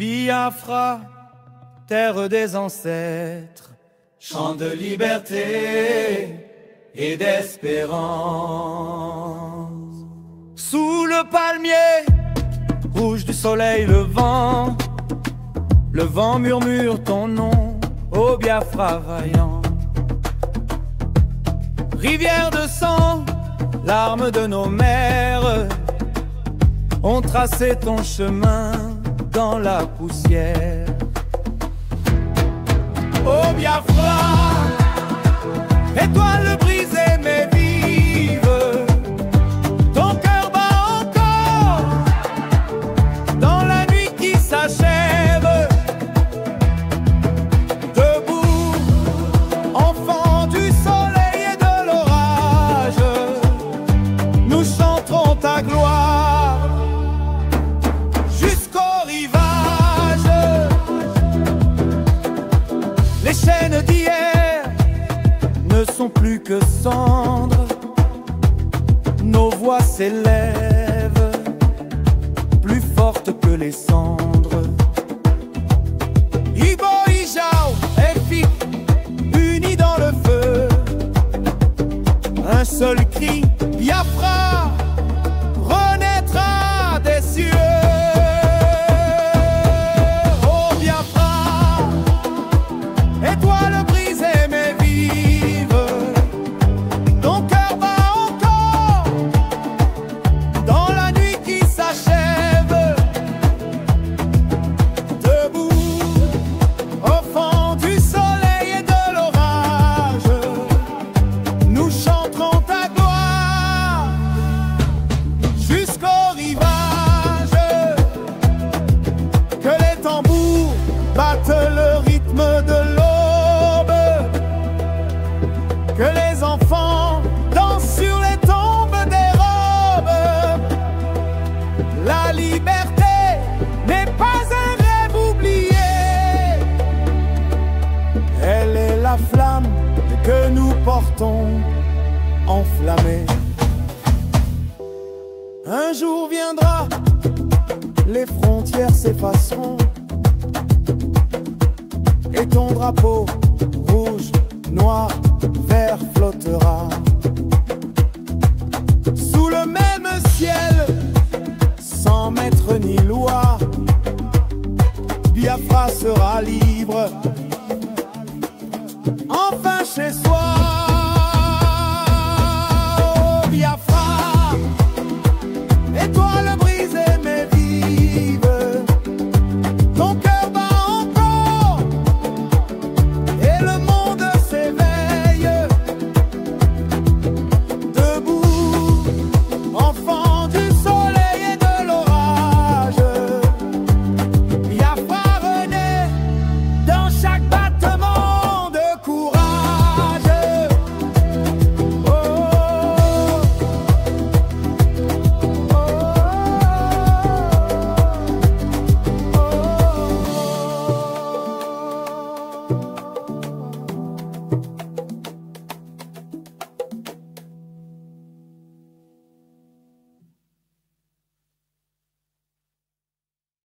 Biafra, terre des ancêtres, chant de liberté et d'espérance. Sous le palmier rouge du soleil levant, le vent murmure ton nom, ô Biafra vaillant. Rivière de sang, larmes de nos mères ont tracé ton chemin dans la poussière. Ô Biafra, étoile brisée mais vive, ton cœur bat encore dans la nuit qui s'achève. Debout, enfant du soleil et de l'orage, nous chanterons ta gloire jusqu'au rivage. Les chaînes d'hier ne sont plus que cendres, nos voix s'élèvent plus fortes que les cendres. Ibo, Ijao et Fik, unis dans le feu, un seul cri, Biafra, renaîtra des cieux. Oh Biafra, étoile brisée mais vive, ton cœur bat encore dans la nuit qui s'achève. Debout, au fond du soleil et de l'orage, nous chanterons ta gloire jusqu'au rivage. Que les tambours battent le rythme de l'aube, que les enfants dansent sur les tombes des robes. La liberté n'est pas un rêve oublié, elle est la flamme que nous portons enflammée. Un jour viendra, les frontières s'effaceront et ton drapeau rouge, noir, vert flottera sous le même ciel, sans maître ni loi. Biafra sera libre, enfin chez soi. Oh Biafra, et toi